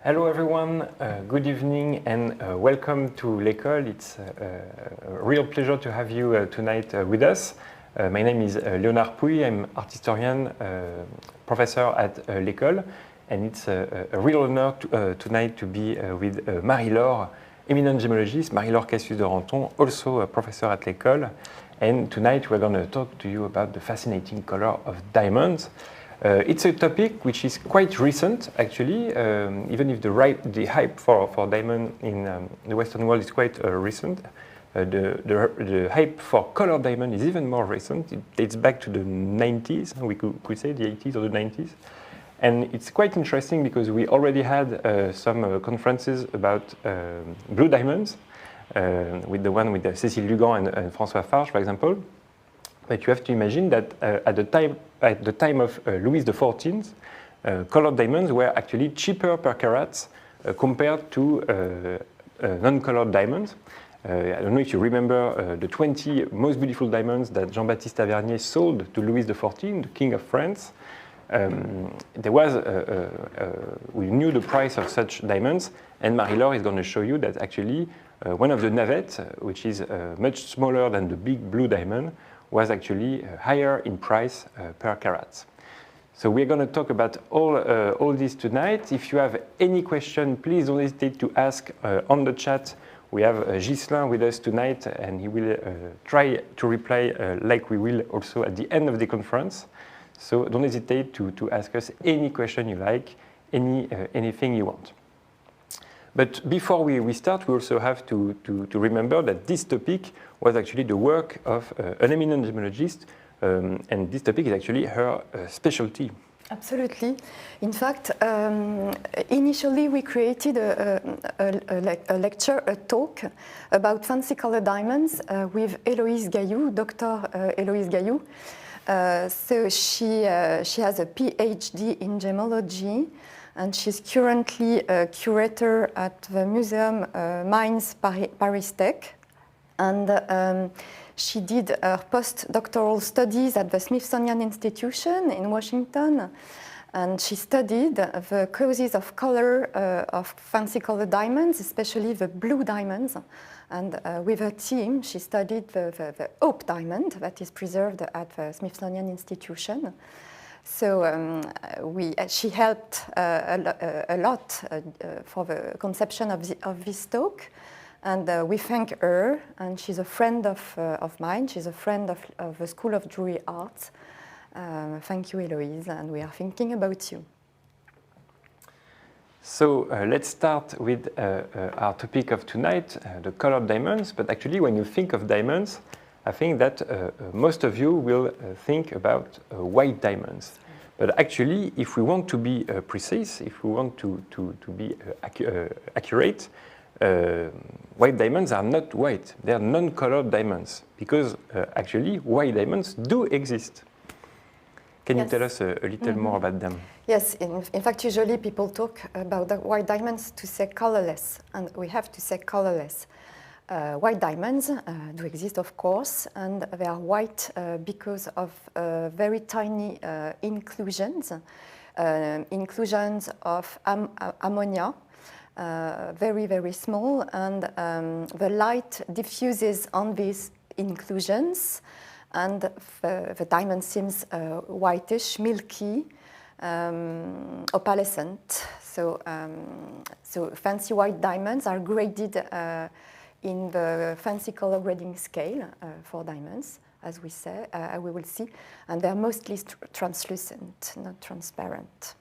Hello everyone, good evening and welcome to l'École. It's a real pleasure to have you tonight with us. My name is Léonard Pouy, I'm art historian, professor at l'École, and it's a real honor tonight to be with Marie-Laure, eminent gemologist, Marie-Laure Cassius-Duranton, also a professor at l'École. And tonight we're going to talk to you about the fascinating color of diamonds. It's a topic which is quite recent, actually, even if the hype for diamond in the Western world is quite recent. The hype for color diamond is even more recent. It dates back to the 90s, we could say the 80s or the 90s. And it's quite interesting because we already had some conferences about blue diamonds, with the one with Cécile Lugan and François Farge, for example. But you have to imagine that at the time of Louis XIV, colored diamonds were actually cheaper per carat compared to non-colored diamonds. I don't know if you remember the 20 most beautiful diamonds that Jean-Baptiste Tavernier sold to Louis XIV, the King of France. We knew the price of such diamonds, and Marie-Laure is going to show you that actually one of the navettes, which is much smaller than the big blue diamond, was actually higher in price per carat. So we're going to talk about all this tonight. If you have any question, please don't hesitate to ask on the chat. We have Ghislain with us tonight, and he will try to reply like we will also at the end of the conference. So don't hesitate to ask us any question you like, anything you want. But before we start, we also have to remember that this topic was actually the work of an eminent gemologist, and this topic is actually her specialty. Absolutely. In fact, initially we created a lecture, a talk about fancy color diamonds with Héloïse Gailloux, Dr. Héloïse Gailloux. So she has a PhD in gemology, and she's currently a curator at the Museum Mines Paris Tech. And she did her postdoctoral studies at the Smithsonian Institution in Washington. And she studied the causes of color of fancy colored diamonds, especially the blue diamonds. And with her team, she studied the Hope diamond that is preserved at the Smithsonian Institution. So she helped a lot for the conception of this talk. And we thank her, and she's a friend of mine. She's a friend of the School of Jewelry Arts. Thank you, Héloïse, and we are thinking about you. So let's start with our topic of tonight, the colored diamonds. But actually, when you think of diamonds, I think that most of you will think about white diamonds. But actually, if we want to be precise, if we want to be accurate, white diamonds are not white. They are non-colored diamonds, because actually white diamonds do exist. Can you tell us a little more about them? Yes, in fact, usually people talk about the white diamonds to say colorless, and we have to say colorless. White diamonds do exist, of course, and they are white because of very tiny inclusions of ammonia, very, very small, and the light diffuses on these inclusions, and the diamond seems whitish, milky, opalescent. So fancy white diamonds are graded in the fancy color grading scale for diamonds, as we say, we will see, and they're mostly translucent, not transparent.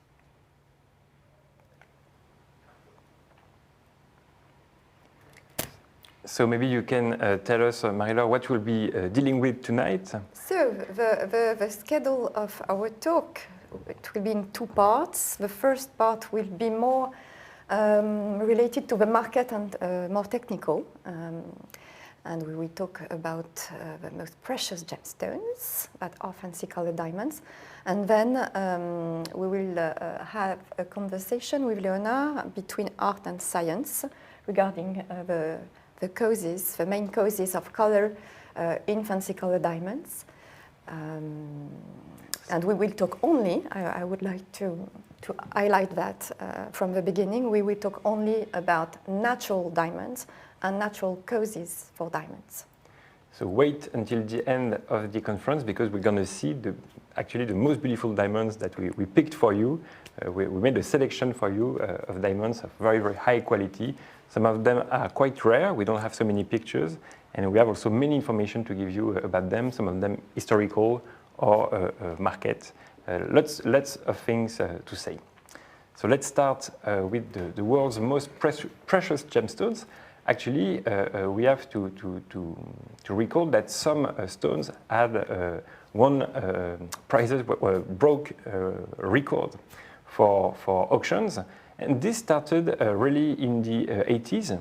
So maybe you can tell us, Marie-Laure, what we'll be dealing with tonight. So the schedule of our talk, it will be in two parts. The first part will be more related to the market and more technical. And we will talk about the most precious gemstones that are fancy colored diamonds. And then we will have a conversation with Léonard between art and science regarding the causes, the main causes of color in fancy colored diamonds. And we will talk only, I would like to highlight that from the beginning, we will talk only about natural diamonds and natural causes for diamonds. So wait until the end of the conference because we're going to see actually the most beautiful diamonds that we picked for you. We made a selection for you of diamonds of very, very high quality. Some of them are quite rare. We don't have so many pictures. And we have also many information to give you about them, some of them historical or market. Lots of things to say. So let's start with the world's most precious gemstones. Actually, we have to recall that some stones had prices broke record for auctions, and this started really in the 80s.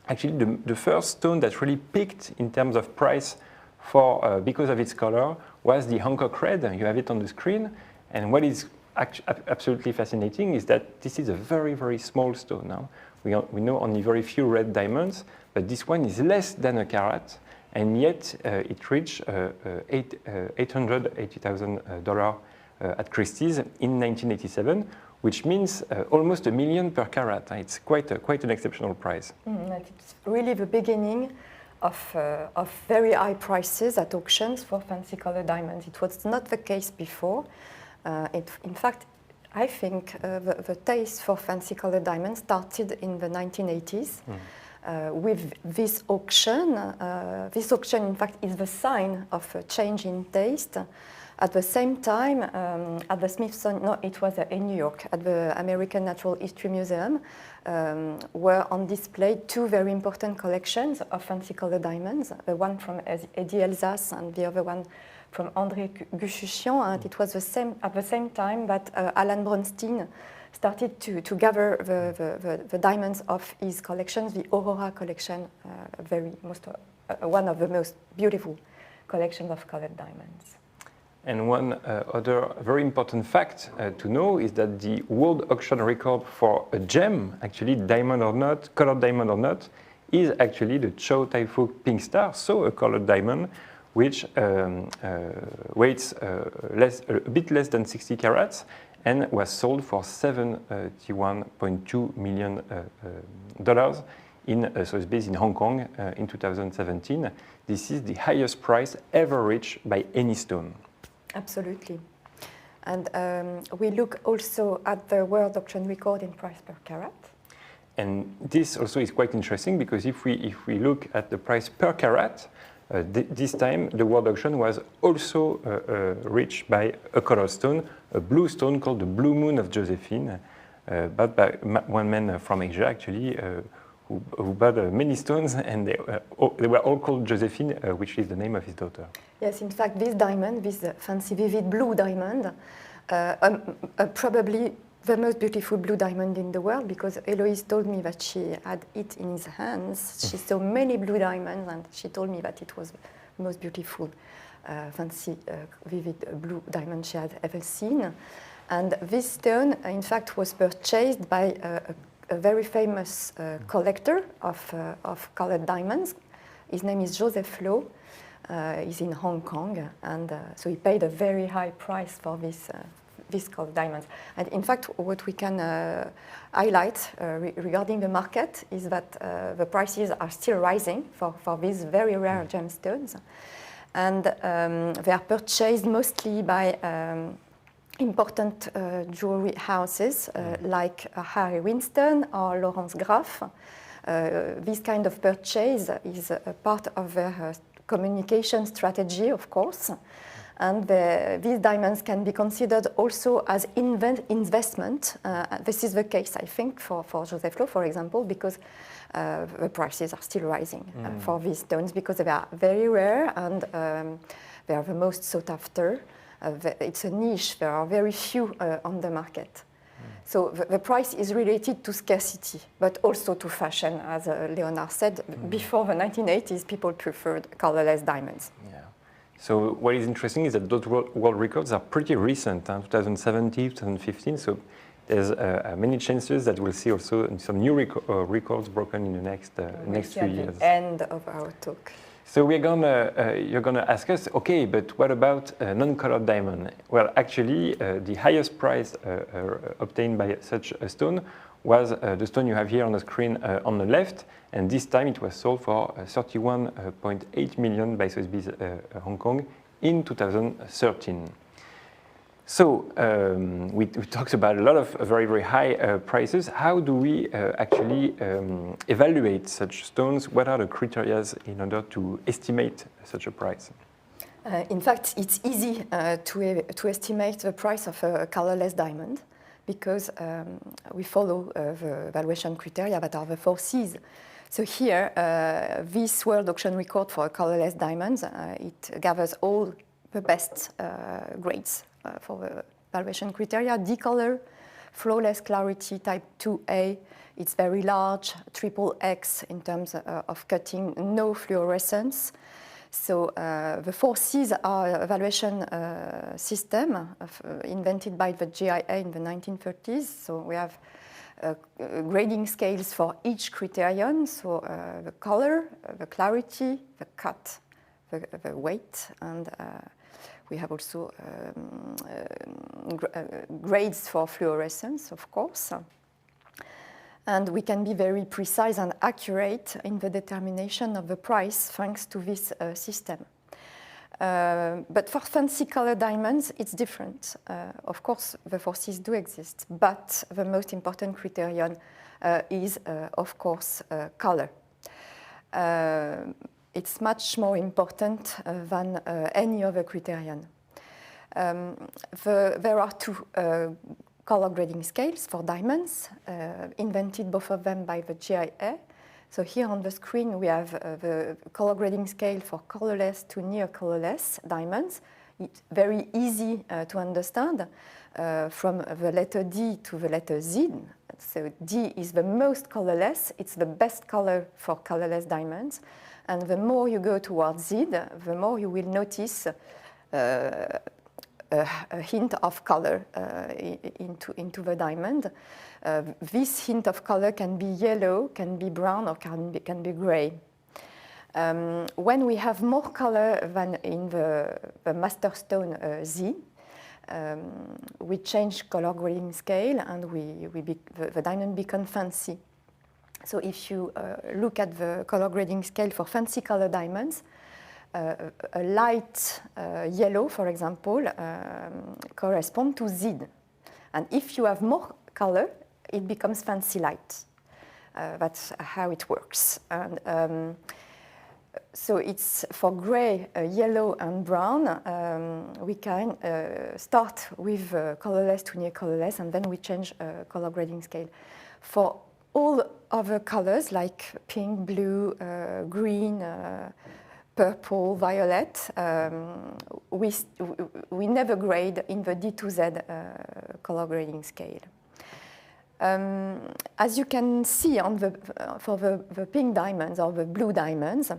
Actually, the first stone that really peaked in terms of price for because of its color was the Hancock Red. You have it on the screen, and what is absolutely fascinating is that this is a very, very small stone now. We know only very few red diamonds, but this one is less than a carat, and yet it reached $880,000 at Christie's in 1987, which means almost $1 million per carat. It's quite an exceptional price. It's really the beginning of very high prices at auctions for fancy colored diamonds. It was not the case before. In fact, I think the taste for fancy colored diamonds started in the 1980s with this auction. This auction, in fact, is the sign of a change in taste. At the same time, at the Smithsonian, no, it was in New York, at the American Natural History Museum, were on display two very important collections of fancy colored diamonds, the one from Eddie Elsass and the other one from André Guchuchian, and it was at the same time that Alan Bronstein started to gather the diamonds of his collections, the Aurora collection, one of the most beautiful collections of colored diamonds. And one other very important fact to know is that the world auction record for a gem, actually diamond or not, colored diamond or not, is actually the Chow Tai Fook Pink Star, so a colored diamond, which weighs a bit less than 60 carats and was sold for $71.2 million. So it's based in Hong Kong in 2017. This is the highest price ever reached by any stone. Absolutely. And we look also at the world auction record in price per carat. And this also is quite interesting because if we look at the price per carat, this time the world auction was also reached by a colored stone, a blue stone called the Blue Moon of Josephine, bought by one man from Asia actually, who bought many stones, and they were all called Josephine, which is the name of his daughter. Yes, in fact, this diamond, this fancy vivid blue diamond, probably the most beautiful blue diamond in the world, because Eloise told me that she had it in his hands. She saw many blue diamonds, and she told me that it was the most beautiful, fancy, vivid blue diamond she had ever seen. And this stone, in fact, was purchased by a very famous collector of colored diamonds. His name is Joseph Lowe. He's in Hong Kong, and so he paid a very high price for these colored diamonds. And in fact, what we can highlight regarding the market is that the prices are still rising for these very rare gemstones, and they are purchased mostly by important jewelry houses like Harry Winston or Lawrence Graff. This kind of purchase is a part of their communication strategy, of course, and these diamonds can be considered also as investment. This is the case, I think, for Joseph Lowe, for example, because the prices are still rising for these stones because they are very rare and they are the most sought after. It's a niche, there are very few on the market. So the price is related to scarcity, but also to fashion, as Léonard said. Before the 1980s, people preferred colorless diamonds. Yeah. So what is interesting is that those world records are pretty recent, 2017, 2015. So there's many chances that we'll see also some new records broken in the next few years. At the end of our talk. So you're gonna ask us, okay, but what about non-colored diamond? Well, actually, the highest price obtained by such a stone was the stone you have here on the screen on the left, and this time it was sold for 31.8 million by Sotheby's Hong Kong in 2013. So we talked about a lot of very, very high prices. How do we actually evaluate such stones? What are the criteria in order to estimate such a price? In fact, it's easy to estimate the price of a colorless diamond because we follow the valuation criteria that are the 4 C's. So here, this world auction record for colorless diamonds, it gathers all the best grades for the valuation criteria. D color, flawless clarity, type 2A, it's very large, triple X in terms of cutting, no fluorescence. So the 4 C's are a valuation system invented by the GIA in the 1930s. So we have grading scales for each criterion. So the color, the clarity, the cut, the weight, and we have also grades for fluorescence, of course. And we can be very precise and accurate in the determination of the price thanks to this system. But for fancy color diamonds, it's different. Of course, the 4 C's do exist, but the most important criterion is, of course, color. It's much more important than any other criterion. There are 2 color grading scales for diamonds, invented both of them by the GIA. So here on the screen we have the color grading scale for colorless to near colorless diamonds. It's very easy to understand from the letter D to the letter Z. So D is the most colorless, it's the best color for colorless diamonds. And the more you go towards Z, the more you will notice a hint of color into the diamond. This hint of color can be yellow, can be brown, or can be gray. When we have more color than in the master stone Z, we change color grading scale and the diamond becomes fancy. So if you look at the color grading scale for fancy color diamonds, a light yellow, for example, corresponds to Z. And if you have more color, it becomes fancy light. That's how it works. And so it's for gray, yellow, and brown. We can start with colorless to near colorless, and then we change color grading scale. For all other colors like pink, blue, green, purple, violet, we never grade in the D to Z color grading scale. As you can see for the pink diamonds or the blue diamonds,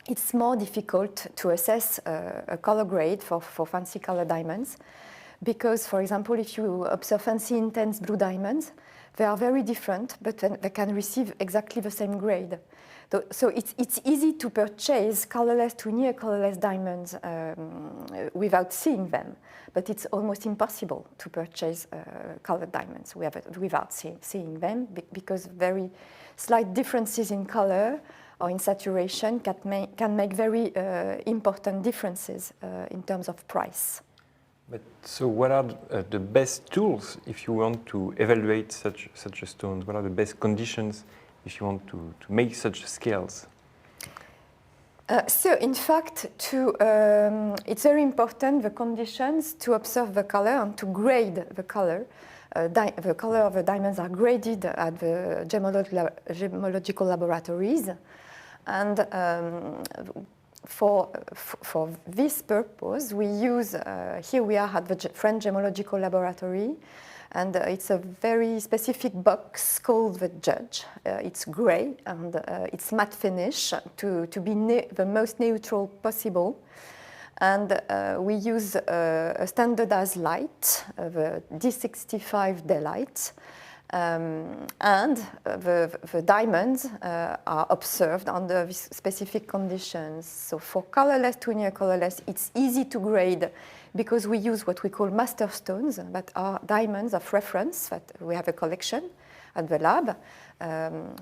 it's more difficult to assess a color grade for fancy color diamonds because, for example, if you observe fancy intense blue diamonds, they are very different, but they can receive exactly the same grade. So it's easy to purchase colorless to near colorless diamonds without seeing them, but it's almost impossible to purchase colored diamonds without seeing them because very slight differences in color or in saturation can make very important differences in terms of price. But so what are the best tools if you want to evaluate such a stone? What are the best conditions if you want to make such scales? So in fact, it's very important, the conditions, to observe the color and to grade the color. The color of the diamonds are graded at the gemological laboratories. And for this purpose, we use, here we are at the French Gemological Laboratory, and it's a very specific box called the Judge. It's gray and it's matte finish to be the most neutral possible. And we use a standardized light, the D65 daylight, And the diamonds are observed under these specific conditions. So for colorless to near colorless, it's easy to grade because we use what we call master stones, that are diamonds of reference, that we have a collection at the lab.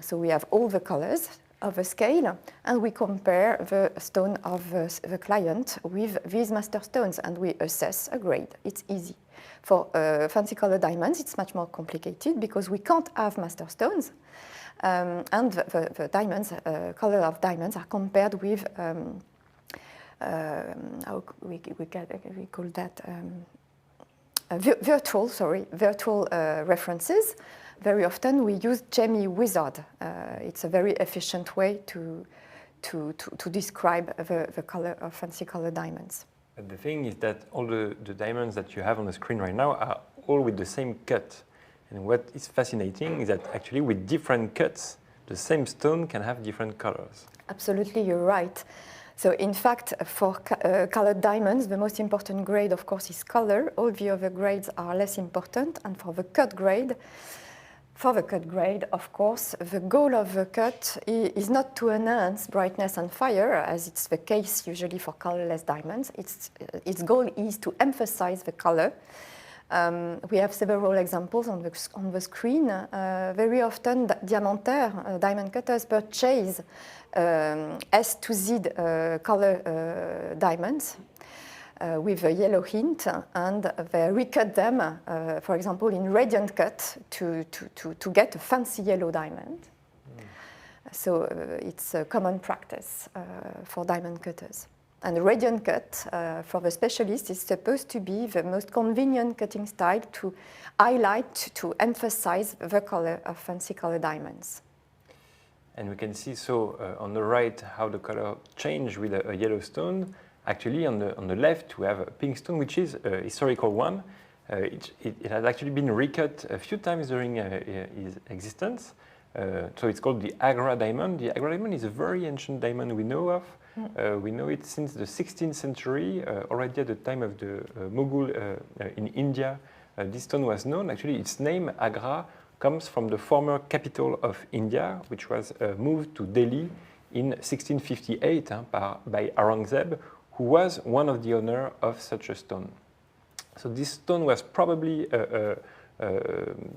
So we have all the colors of a scale, and we compare the stone of the client with these master stones, and we assess a grade. It's easy. For fancy color diamonds, it's much more complicated because we can't have master stones, and the diamonds, color of diamonds, are compared with how we call that virtual references. Very often we use Gemologist. It's a very efficient way to describe the color of fancy color diamonds. But the thing is that all the diamonds that you have on the screen right now are all with the same cut. And what is fascinating is that actually with different cuts, the same stone can have different colors. Absolutely, you're right. So in fact, for colored diamonds, the most important grade, of course, is color. All the other grades are less important. And for the cut grade, of course, the goal of the cut is not to enhance brightness and fire, as it's the case usually for colorless diamonds. Its goal is to emphasize the color. We have several examples on the screen. Very often, diamantaires, diamond cutters, purchase S to Z color diamonds with a yellow hint, and they recut them, for example, in radiant cut to get a fancy yellow diamond. So it's a common practice for diamond cutters. And radiant cut, for the specialist, is supposed to be the most convenient cutting style to highlight, to emphasize the color of fancy color diamonds. And we can see on the right how the color changed with a yellow stone. Actually, on the left, we have a pink stone, which is a historical one. It has actually been recut a few times during his existence. So it's called the Argyle diamond. The Argyle diamond is a very ancient diamond we know of. We know it since the 16th century, already at the time of the Mughal in India. This stone was known. Actually, its name, Agra, comes from the former capital of India, which was moved to Delhi in 1658 by Aurangzeb, who was one of the owners of such a stone. So this stone was probably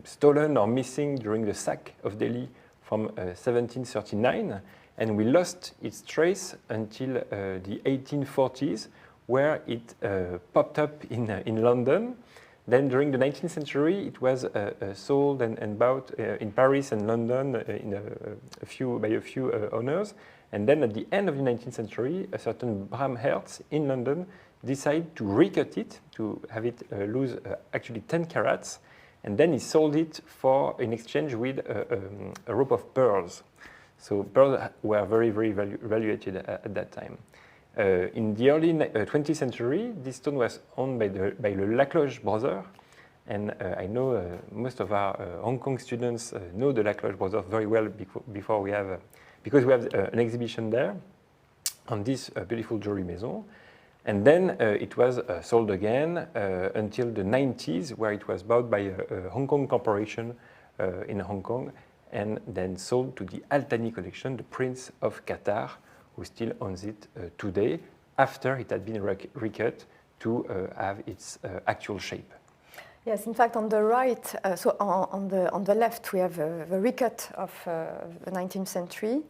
stolen or missing during the sack of Delhi from 1739, and we lost its trace until the 1840s, where it popped up in London. Then during the 19th century, it was sold and bought in Paris and London by a few owners. And then at the end of the 19th century, a certain Bram Hertz in London decided to recut it, to have it lose actually 10 carats, and then he sold it in exchange with a rope of pearls. So pearls were very, very valuated at that time. In the early 20th century, this stone was owned by the Lacloche brothers, and I know most of our Hong Kong students know the Lacloche brothers very well because we have an exhibition there on this beautiful jewelry maison. And then it was sold again until the 90s, where it was bought by a Hong Kong corporation in Hong Kong, and then sold to the Al Thani collection, the Prince of Qatar, who still owns it today, after it had been recut to have its actual shape. Yes, in fact, on the right, so on the left, we have the recut of the 19th century,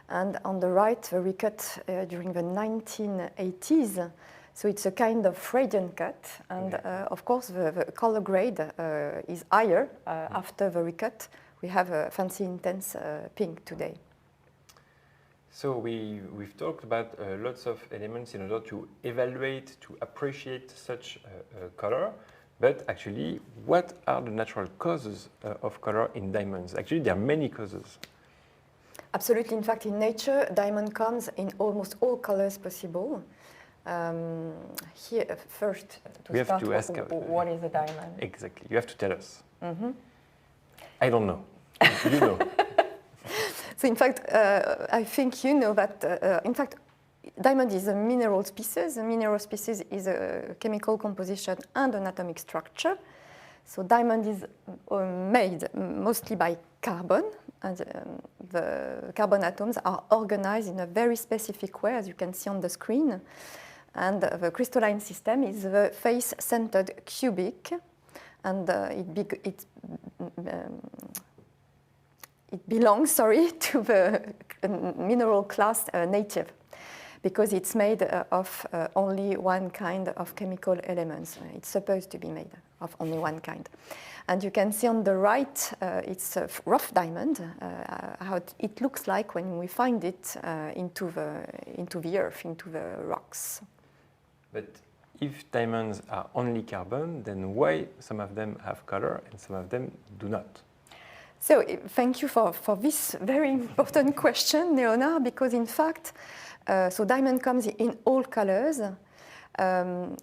and on the right, the recut during the 1980s. So it's a kind of radiant cut, and of course, the color grade is higher after the recut. We have a fancy intense pink today. So we've talked about lots of elements in order to evaluate, to appreciate such color. But actually, what are the natural causes of color in diamonds? Actually, there are many causes. Absolutely. In fact, in nature, diamond comes in almost all colors possible. Here, first, to start, what is a diamond? Exactly. You have to tell us. Mm-hmm. I don't know. You know. So, in fact, I think you know that, in fact, diamond is a mineral species. A mineral species is a chemical composition and an atomic structure. So diamond is made mostly by carbon, and the carbon atoms are organized in a very specific way, as you can see on the screen. And the crystalline system is the face-centered cubic, and it belongs, to the mineral class native, because it's made of only one kind of chemical elements. It's supposed to be made of only one kind. And you can see on the right, it's a rough diamond, how it looks like when we find it into the earth, into the rocks. But if diamonds are only carbon, then why some of them have color and some of them do not? So thank you for this very important question, Léonard, because in fact, so diamond comes in all colors.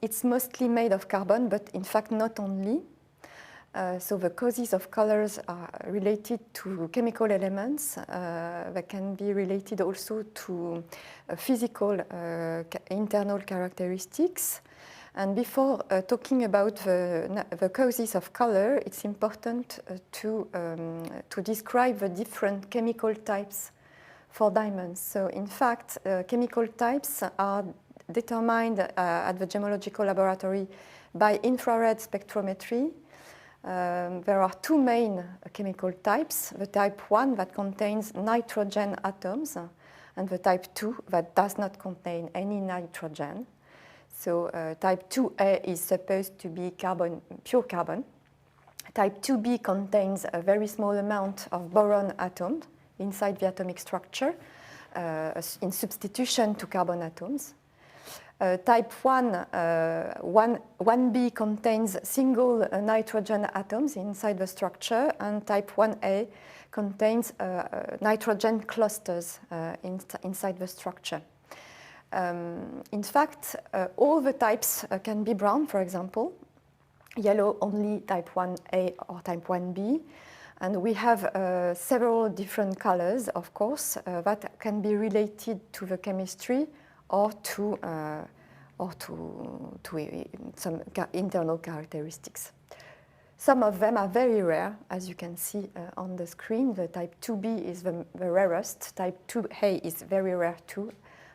It's mostly made of carbon, but in fact not only. So the causes of colors are related to chemical elements that can be related also to physical internal characteristics. And before talking about the causes of color, it's important to describe the different chemical types for diamonds. So in fact, chemical types are determined at the gemological laboratory by infrared spectrometry. There are two main chemical types, the type 1 that contains nitrogen atoms and the type 2 that does not contain any nitrogen. So type 2A is supposed to be pure carbon. Type 2B contains a very small amount of boron atoms inside the atomic structure in substitution to carbon atoms. Type 1B contains single nitrogen atoms inside the structure, and type 1A contains nitrogen clusters inside the structure. In fact, all the types can be brown, for example. Yellow only type 1A or type 1B. And we have several different colors, of course, that can be related to the chemistry or to some internal characteristics. Some of them are very rare, as you can see on the screen. The type 2B is the rarest, type 2A is very rare too,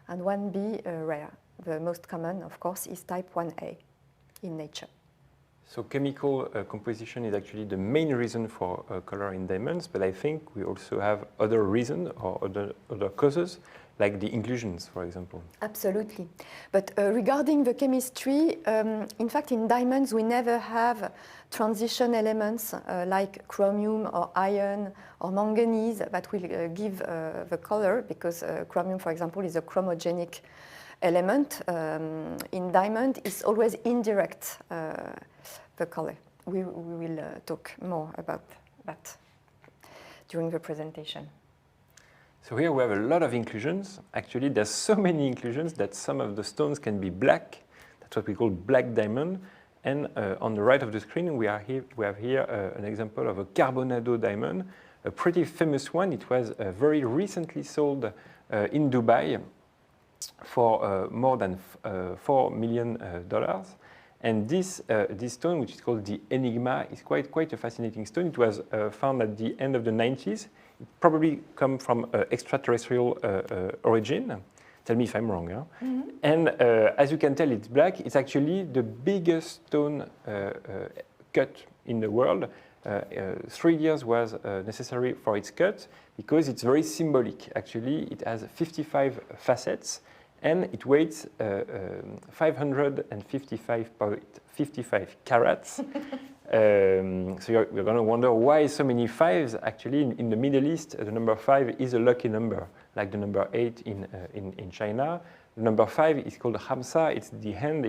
and 1B rare. The most common, of course, is type 1A in nature. So chemical composition is actually the main reason for color in diamonds, but I think we also have other reasons or other causes, like the inclusions, for example. Absolutely. But regarding the chemistry, in fact, in diamonds, we never have transition elements like chromium or iron or manganese that will give the color, because chromium, for example, is a chromogenic element. In diamond, it's always indirect, the color. We will talk more about that during the presentation. So here we have a lot of inclusions. Actually, there's so many inclusions that some of the stones can be black. That's what we call black diamond. And on the right of the screen, we have here an example of a carbonado diamond, a pretty famous one. It was very recently sold in Dubai for more than $4 million. And this stone, which is called the Enigma, is quite a fascinating stone. It was found at the end of the 90s. It probably come from extraterrestrial origin. Tell me if I'm wrong. Huh? Mm-hmm. And as you can tell, it's black. It's actually the biggest stone cut in the world. 3 years was necessary for its cut because it's very symbolic. Actually, it has 55 facets. And it weighs 555.55 carats. So you're going to wonder why so many fives. Actually, in the Middle East, the number 5 is a lucky number, like the number 8 in China. The number 5 is called Hamsa. It's the hand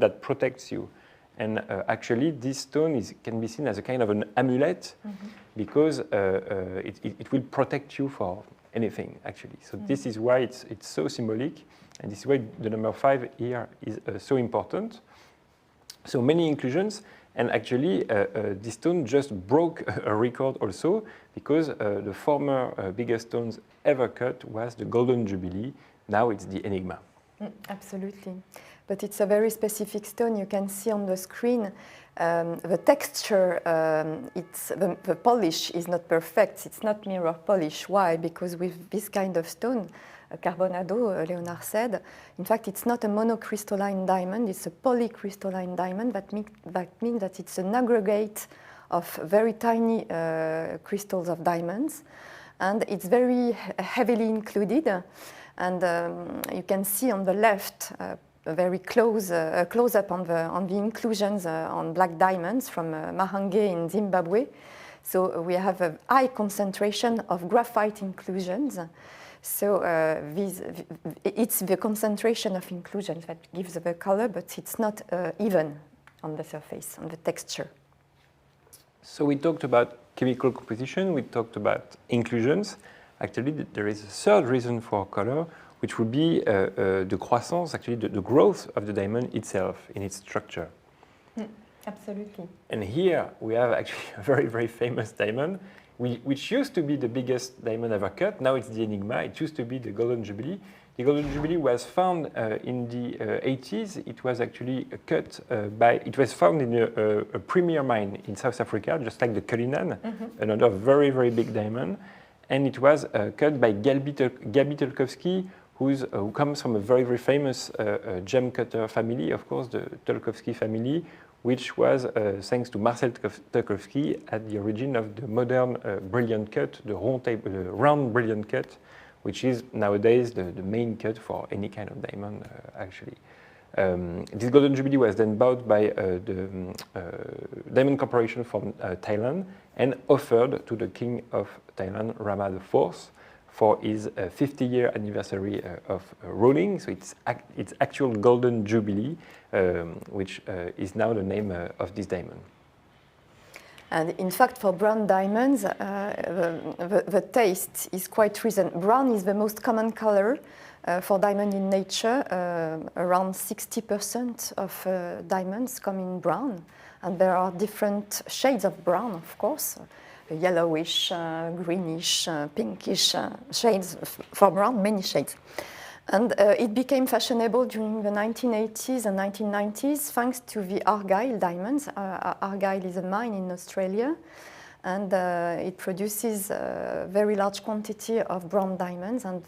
that protects you. And actually, this stone can be seen as a kind of an amulet, mm-hmm. because it will protect you for anything, actually. So mm-hmm. This is why it's so symbolic. And this is why the number 5 here is so important. So many inclusions, and actually this stone just broke a record also, because the former biggest stones ever cut was the Golden Jubilee. Now it's the Enigma. Absolutely. but it's a very specific stone. You can see on the screen the texture, the polish is not perfect. It's not mirror polish. Why? Because with this kind of stone, carbonado, Léonard said, in fact, it's not a monocrystalline diamond, it's a polycrystalline diamond. That means that it's an aggregate of very tiny crystals of diamonds, and it's very heavily included. And you can see on the left a very close up on the inclusions on black diamonds from Mahenge in Zimbabwe. So we have a high concentration of graphite inclusions. So it's the concentration of inclusions that gives the color, but it's not even on the surface, on the texture. So we talked about chemical composition, we talked about inclusions. Actually, there is a third reason for color, which would be the croissance, actually the growth of the diamond itself in its structure. Absolutely. And here we have actually a very, very famous diamond, which used to be the biggest diamond ever cut. Now it's the Enigma. It used to be the Golden Jubilee. The Golden Jubilee was found in the 80s. It was actually cut it was found in a premier mine in South Africa, just like the Cullinan, another very, very big diamond. And it was cut by Gabi Tolkowski, who comes from a very, very famous gem cutter family, of course, the Tolkowski family, which was, thanks to Marcel Tolkowski, at the origin of the modern brilliant cut, the round brilliant cut, which is nowadays the main cut for any kind of diamond, actually. This Golden Jubilee was then bought by the Diamond Corporation from Thailand and offered to the King of Thailand, Rama IV, for his 50-year anniversary of ruling. So it's actual Golden Jubilee, which is now the name of this diamond. And in fact, for brown diamonds, the taste is quite recent. Brown is the most common color for diamond in nature. Around 60% of diamonds come in brown. And there are different shades of brown, of course. Yellowish, greenish, pinkish shades for brown, many shades. And it became fashionable during the 1980s and 1990s thanks to the Argyle Diamonds. Argyle is a mine in Australia, and it produces a very large quantity of brown diamonds. And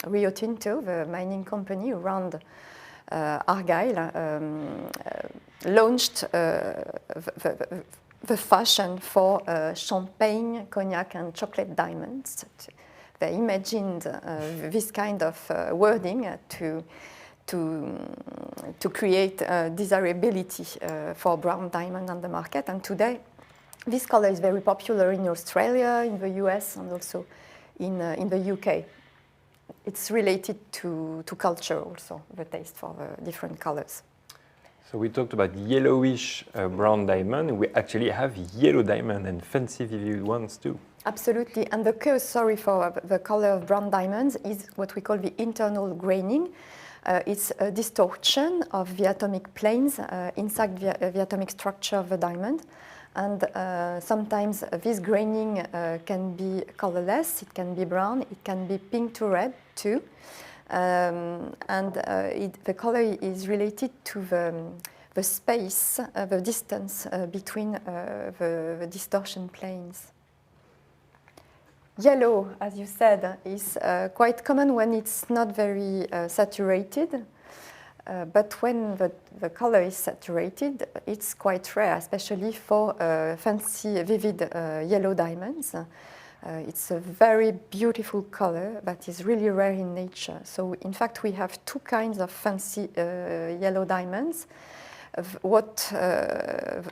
Rio Tinto, the mining company around Argyle, launched the fashion for champagne, cognac, and chocolate diamonds. They imagined this kind of wording to create desirability for brown diamond on the market. And today, this color is very popular in Australia, in the US, and also in the UK. It's related to culture also, the taste for the different colors. So we talked about yellowish brown diamond. We actually have yellow diamond and fancy vivid ones too. Absolutely, and the cause, for the color of brown diamonds is what we call the internal graining. It's a distortion of the atomic planes inside the atomic structure of the diamond. And sometimes this graining can be colorless, it can be brown, it can be pink to red too. The color is related to the space, the distance between the distortion planes. Yellow, as you said, is quite common when it's not very saturated. But when the color is saturated, it's quite rare, especially for fancy, vivid yellow diamonds. It's a very beautiful color that is really rare in nature. So, in fact, we have two kinds of fancy yellow diamonds.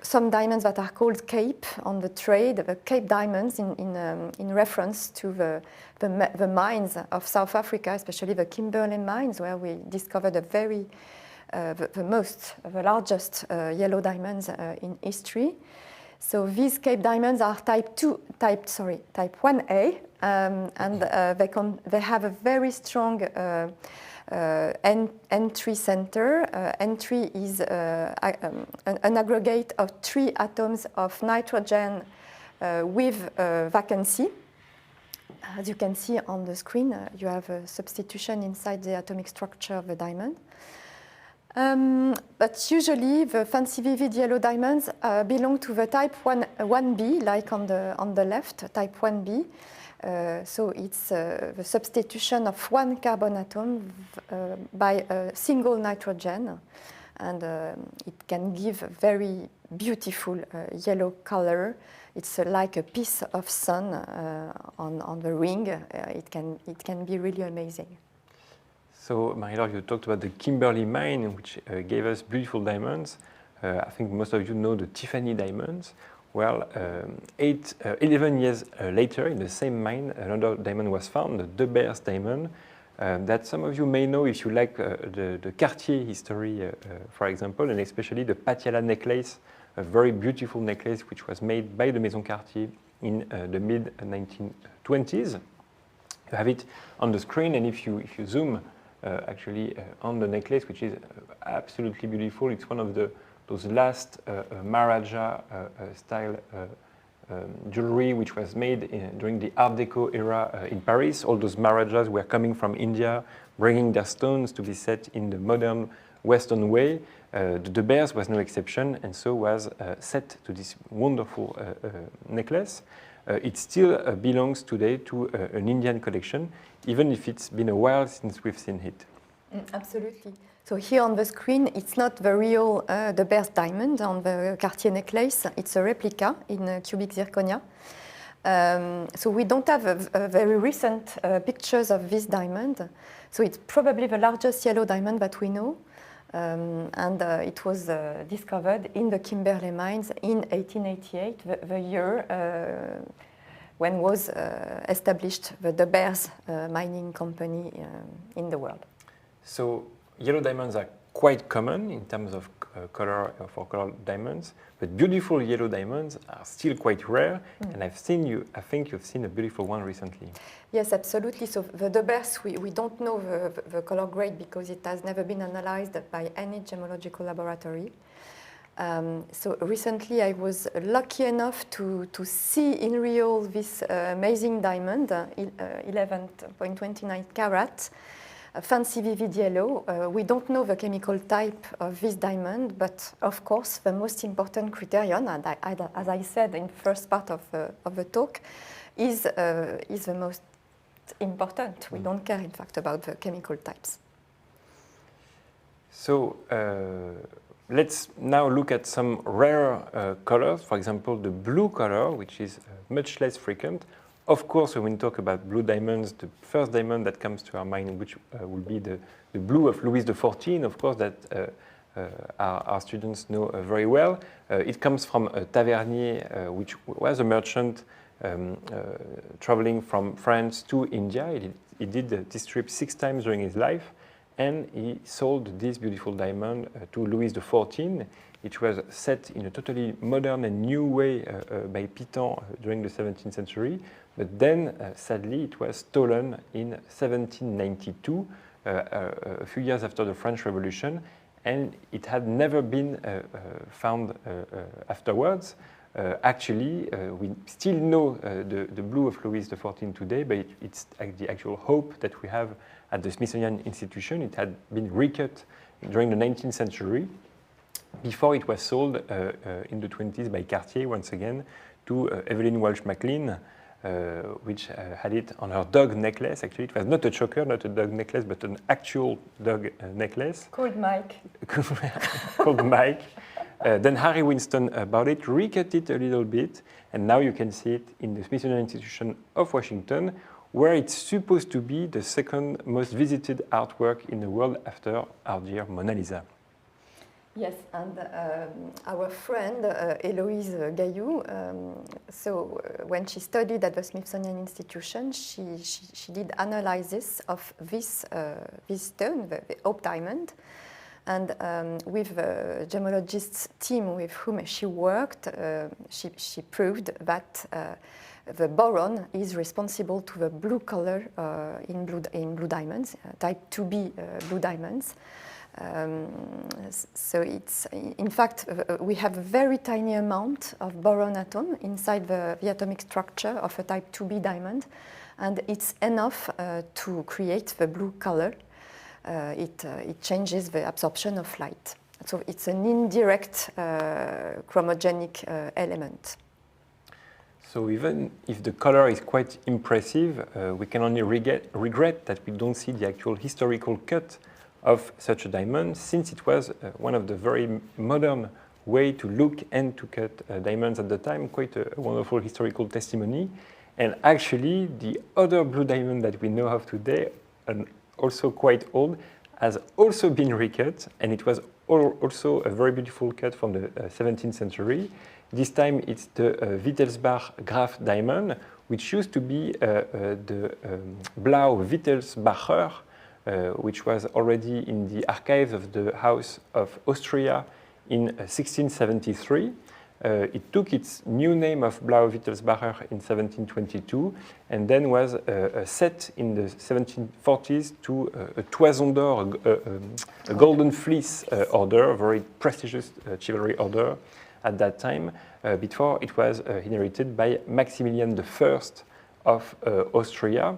Some diamonds that are called Cape on the trade, the Cape diamonds in reference to the mines of South Africa, especially the Kimberley mines, where we discovered the largest yellow diamonds in history. So these Cape diamonds are type 1A, and they have a very strong entry center. Entry is an aggregate of 3 atoms of nitrogen with vacancy. As you can see on the screen, you have a substitution inside the atomic structure of the diamond. But usually the fancy vivid yellow diamonds belong to the type 1B, like on the left, type 1B. So it's the substitution of one carbon atom by a single nitrogen, and it can give a very beautiful yellow color. It's like a piece of sun on the ring. It can be really amazing. So, Marie-Laure, you talked about the Kimberley mine, which gave us beautiful diamonds. I think most of you know the Tiffany diamonds. Well, 11 years later, in the same mine, another diamond was found, the De Beers diamond, that some of you may know if you like the Cartier history, for example, and especially the Patiala necklace, a very beautiful necklace which was made by the Maison Cartier in the mid-1920s. You have it on the screen, and if you zoom on the necklace, which is absolutely beautiful, it's one of those last Maharaja style jewelry which was made during the Art Deco era in Paris. All those Maharajas were coming from India, bringing their stones to be set in the modern Western way. The De Beers was no exception, and so was set to this wonderful necklace. It still belongs today to an Indian collection, even if it's been a while since we've seen it. Absolutely. So here on the screen, it's not the real De Beers diamond on the Cartier necklace. It's a replica in cubic zirconia. So we don't have a very recent pictures of this diamond. So it's probably the largest yellow diamond that we know. And it was discovered in the Kimberley mines in 1888, the year when was established the De Beers mining company in the world. So yellow diamonds are quite common in terms of color for colored diamonds, but beautiful yellow diamonds are still quite rare. And I think you've seen a beautiful one recently. Yes, absolutely. So the De Beers, we don't know the color grade because it has never been analyzed by any gemological laboratory. So recently I was lucky enough to see in real this amazing diamond, 11.29 carat, fancy vivid yellow. We don't know the chemical type of this diamond, but of course the most important criterion, and as I said in the first part of the talk, is the most important. We don't care, in fact, about the chemical types. So let's now look at some rare colors. For example, the blue color, which is much less frequent. Of course, when we talk about blue diamonds, the first diamond that comes to our mind, which will be the blue of Louis XIV, of course, that our students know very well. It comes from Tavernier, which was a merchant traveling from France to India. He did this trip 6 times during his life, and he sold this beautiful diamond to Louis XIV. It was set in a totally modern and new way by Piton during the 17th century, but then sadly it was stolen in 1792, a few years after the French Revolution, and it had never been found afterwards. Actually, we still know the blue of Louis XIV today, but it's the actual hope that we have at the Smithsonian Institution. It had been recut during the 19th century before it was sold in the 20s by Cartier once again to Evelyn Walsh McLean, which had it on her dog necklace. Actually, it was not a choker, not a dog necklace, but an actual dog necklace. Called Mike. Called Mike. Then Harry Winston bought it, recut it a little bit, and now you can see it in the Smithsonian Institution of Washington, where it's supposed to be the second most visited artwork in the world after our dear Mona Lisa. Yes, and our friend Héloïse Gaillou, when she studied at the Smithsonian Institution, she did analysis of this stone, the Hope diamond, and with the gemologist team with whom she worked, she proved that the boron is responsible to the blue color in blue diamonds, type 2B blue diamonds. So it's, in fact, we have a very tiny amount of boron atom inside the atomic structure of a type 2B diamond, and it's enough to create the blue color. it changes the absorption of light. So it's an indirect chromogenic element. So even if the color is quite impressive, we can only regret that we don't see the actual historical cut of such a diamond, since it was one of the very modern way to look and to cut diamonds at the time, quite a wonderful historical testimony. And actually, the other blue diamond that we know of today, and also quite old, has also been recut, and it was also a very beautiful cut from the 17th century. This time it's the Wittelsbach Graf diamond, which used to be the Blau Wittelsbacher, which was already in the archives of the House of Austria in 1673. It took its new name of Blau Wittelsbacher in 1722, and then was set in the 1740s to a Toison d'Or, a golden fleece order, a very prestigious chivalry order at that time, before it was inherited by Maximilian I of Austria.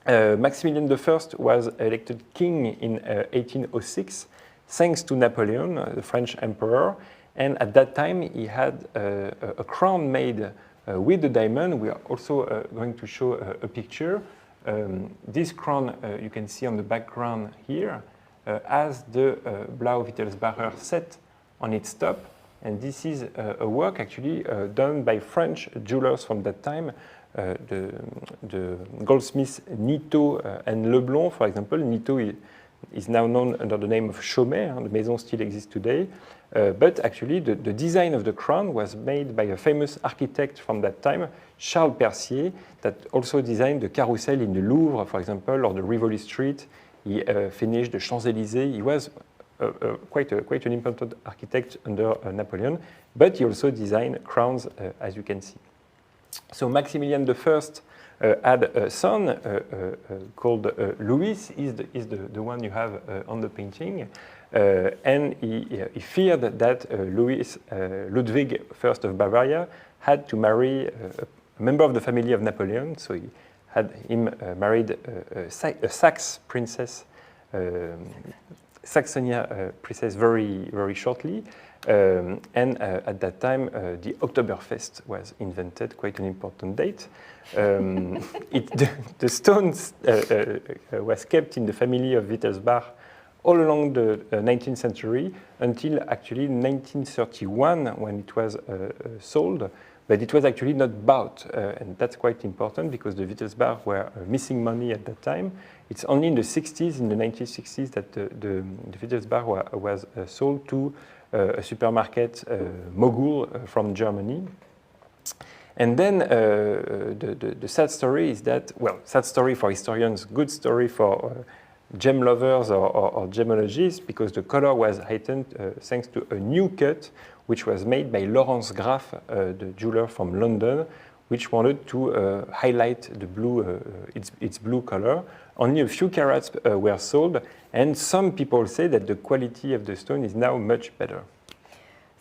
Maximilian I was elected king in 1806, thanks to Napoleon, the French emperor, and at that time he had a crown made with the diamond. We are also going to show a picture. This crown you can see on the background here has the Blau Wittelsbacher set on its top, and this is a work actually done by French jewelers from that time. The goldsmiths Nitto and Leblond, for example. Nitto is now known under the name of Chaumet. The maison still exists today. But actually, the design of the crown was made by a famous architect from that time, Charles Percier, that also designed the carousel in the Louvre, for example, or the Rivoli Street. He finished the Champs-Élysées. He was quite an important architect under Napoleon, but he also designed crowns, as you can see. So Maximilian I had a son called Louis, is the one you have on the painting, and he feared that Ludwig I of Bavaria had to marry a member of the family of Napoleon, so he had him married a Saxe princess, Saxonia princess very shortly. And at that time, the Oktoberfest was invented, quite an important date. The stones was kept in the family of Wittelsbach all along the 19th century until actually 1931 when it was sold. But it was actually not bought, and that's quite important because the Wittelsbach were missing money at that time. It's only in the 60s, in the 1960s, that the Wittelsbach was sold to a supermarket mogul from Germany. And then the sad story is that, well, sad story for historians, good story for gem lovers or gemologists, because the color was heightened thanks to a new cut which was made by Laurence Graff, the jeweler from London, which wanted to highlight the blue, its blue color. Only a few carats were sold, and some people say that the quality of the stone is now much better.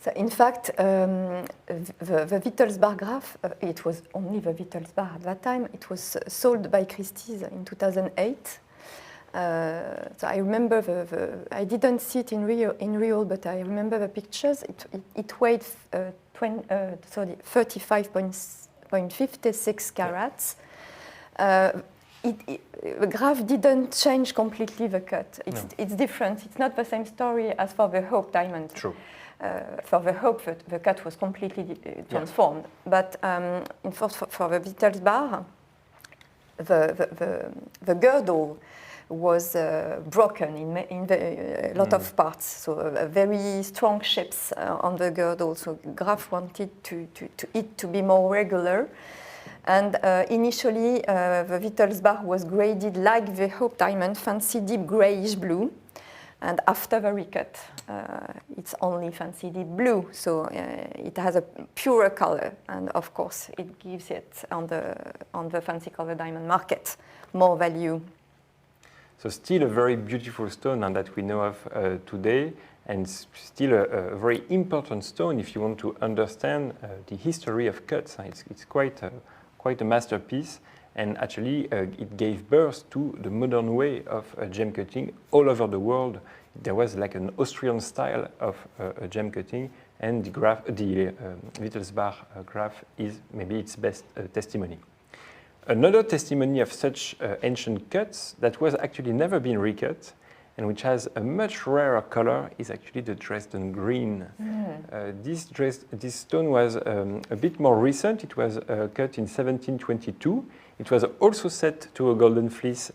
So in fact, the Wittelsbach Graf, it was only the Wittelsbach at that time. It was sold by Christie's in 2008. So I remember I didn't see it in real, but I remember the pictures. It weighed 35.56 carats. The graph didn't change completely the cut. It's different. It's not the same story as for the Hope diamond. True. For the Hope, the cut was completely transformed. Yeah. But for the Wittelsbach, the girdle was broken in a lot of parts, so very strong shapes on the girdle. So Graf wanted it to be more regular, and initially the Wittelsbach was graded like the Hope diamond, fancy deep grayish blue, and after the recut, it's only fancy deep blue. So it has a purer color, and of course it gives it on the fancy color diamond market more value. So still a very beautiful stone and that we know of today, and still a very important stone if you want to understand the history of cuts. It's quite a masterpiece, And actually, it gave birth to the modern way of gem cutting all over the world. There was like an Austrian style of gem cutting, and the Wittelsbach graph is maybe its best testimony. Another testimony of such ancient cuts that was actually never been recut, and which has a much rarer color, is actually the Dresden Green. This stone was a bit more recent. It was cut in 1722. It was also set to a golden fleece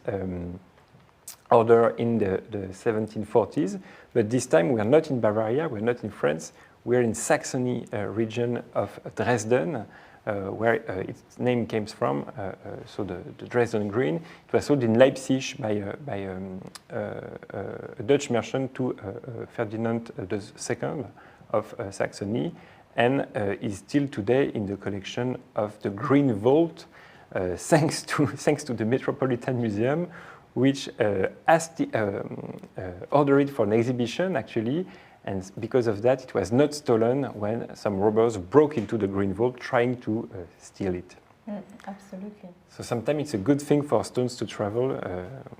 order in the 1740s, but this time we are not in Bavaria, we're not in France, we're in Saxony region of Dresden, where its name came from, so the Dresden Green. It was sold in Leipzig by a Dutch merchant to Ferdinand II of Saxony, and is still today in the collection of the Green Vault, thanks to the Metropolitan Museum, which ordered it for an exhibition, actually, and because of that, it was not stolen when some robbers broke into the Green Vault trying to steal it. Absolutely. So sometimes it's a good thing for stones to travel.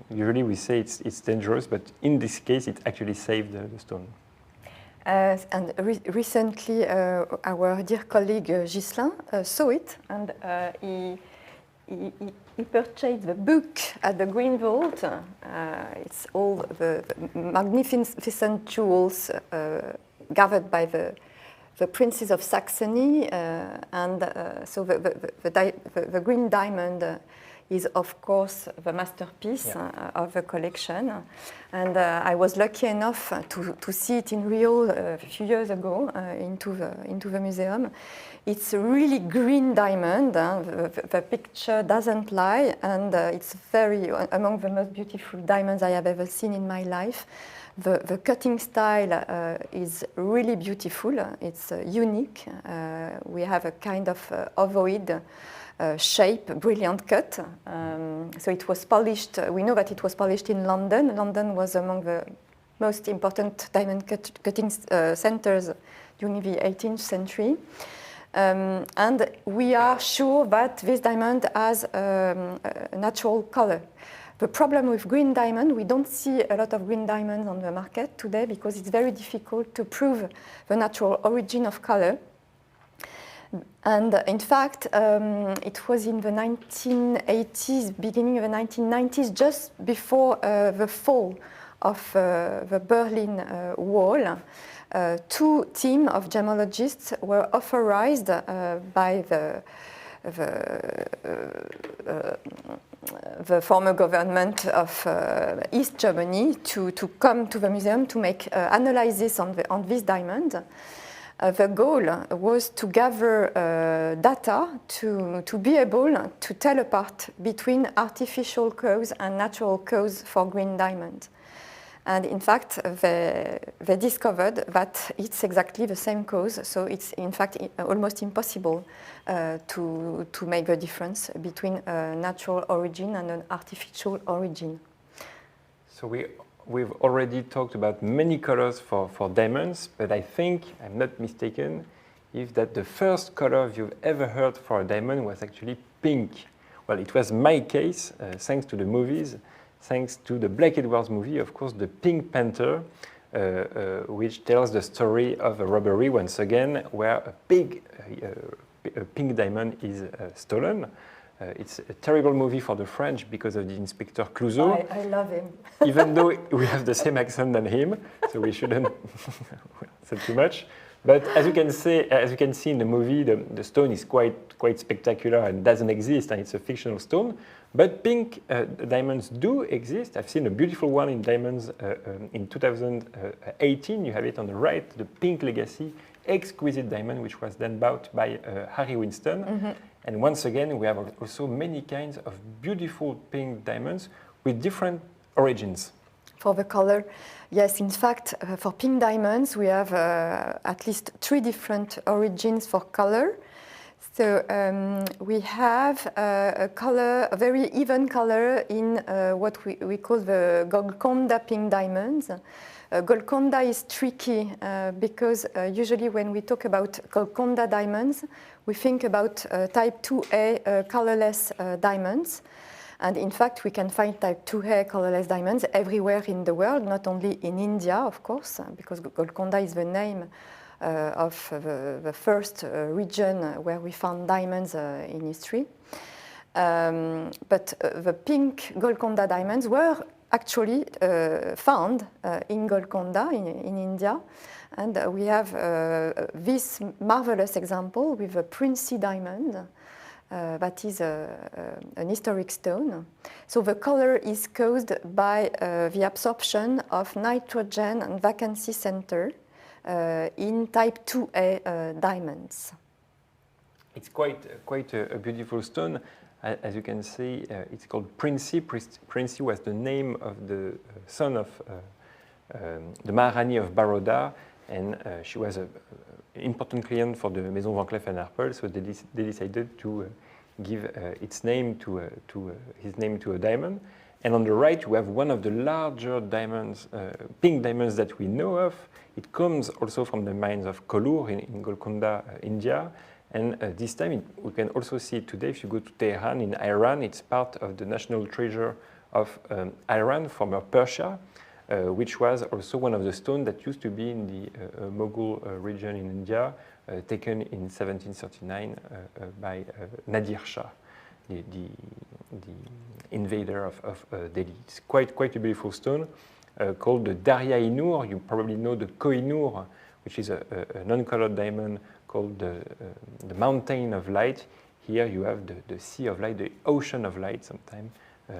Usually we say it's dangerous, but in this case, it actually saved the stone. And recently, our dear colleague Ghislain saw it, and he purchased the book at the Green Vault. It's all the magnificent jewels gathered by the princes of Saxony, and so the green diamond is, of course, the masterpiece of the collection. And I was lucky enough to see it in real a few years ago into the museum. It's a really green diamond. The picture doesn't lie, and it's among the most beautiful diamonds I have ever seen in my life. The cutting style is really beautiful. It's unique. We have a kind of ovoid shape, brilliant cut. So it was polished. We know that it was polished in London. London was among the most important diamond cutting centers during the 18th century. And we are sure that this diamond has a natural color. The problem with green diamond, we don't see a lot of green diamonds on the market today because it's very difficult to prove the natural origin of color. And in fact, it was in the 1980s, beginning of the 1990s, just before the fall of the Berlin Wall. Two teams of gemologists were authorized by the former government of East Germany to come to the museum to make analysis on this diamond. The goal was to gather data to be able to tell apart between artificial cause and natural cause for green diamond. And in fact, they discovered that it's exactly the same cause, so it's in fact almost impossible to make the difference between a natural origin and an artificial origin. So we've already talked about many colors for diamonds, but I think, I'm not mistaken, if that the first color you've ever heard for a diamond was actually pink. Well, it was my case, thanks to the movies. Thanks to the Black Edwards movie, of course, the Pink Panther, which tells the story of a robbery once again, where a pink diamond is stolen. It's a terrible movie for the French because of the Inspector Clouseau. I love him. Even though we have the same accent than him, so we shouldn't say too much. But as you can see in the movie, the stone is quite spectacular and doesn't exist, and it's a fictional stone. But pink diamonds do exist. I've seen a beautiful one in diamonds in 2018. You have it on the right, the Pink Legacy, exquisite diamond, which was then bought by Harry Winston. Mm-hmm. And once again, we have also many kinds of beautiful pink diamonds with different origins. For the color, yes, in fact, for pink diamonds, we have at least 3 different origins for color. So we have a very even color in what we call the Golden Jubilee pink diamonds. Golconda is tricky because usually when we talk about Golconda diamonds, we think about type 2A colorless diamonds. And in fact, we can find type 2A colorless diamonds everywhere in the world, not only in India, of course, because Golconda is the name of the first region where we found diamonds in history. But the pink Golconda diamonds were actually found in Golconda in India. And we have this marvelous example with a Princey diamond that is an historic stone. So the color is caused by the absorption of nitrogen and vacancy center in type 2A diamonds. It's quite a beautiful stone. As you can see, it's called Princey. Princey was the name of the son of the Maharani of Baroda, and she was an important client for the Maison Van Cleef & Arpels, so they decided to give its name to his name to a diamond. And on the right, we have one of the larger diamonds, pink diamonds that we know of. It comes also from the mines of Kollur in Golconda, India. And this time, we can also see it today. If you go to Tehran in Iran, it's part of the national treasure of Iran, former Persia, which was also one of the stones that used to be in the Mughal region in India, taken in 1739 by Nadir Shah, the invader of Delhi. It's quite a beautiful stone called the Darya-i-Noor. You probably know the Koh-i-Noor, which is a non-colored diamond called the Mountain of Light. Here you have the Sea of Light, the Ocean of Light sometimes,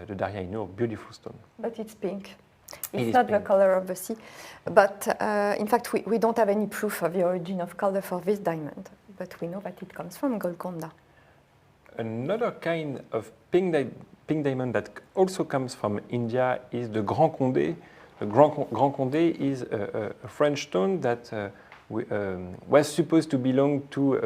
the Darya-i-Noor, beautiful stone. But it's pink. It's not the color of the sea. But in fact, we don't have any proof of the origin of color for this diamond, but we know that it comes from Golconda. Another kind of pink diamond that also comes from India is the Gran Conde. The Gran Conde is a French stone that was supposed to belong to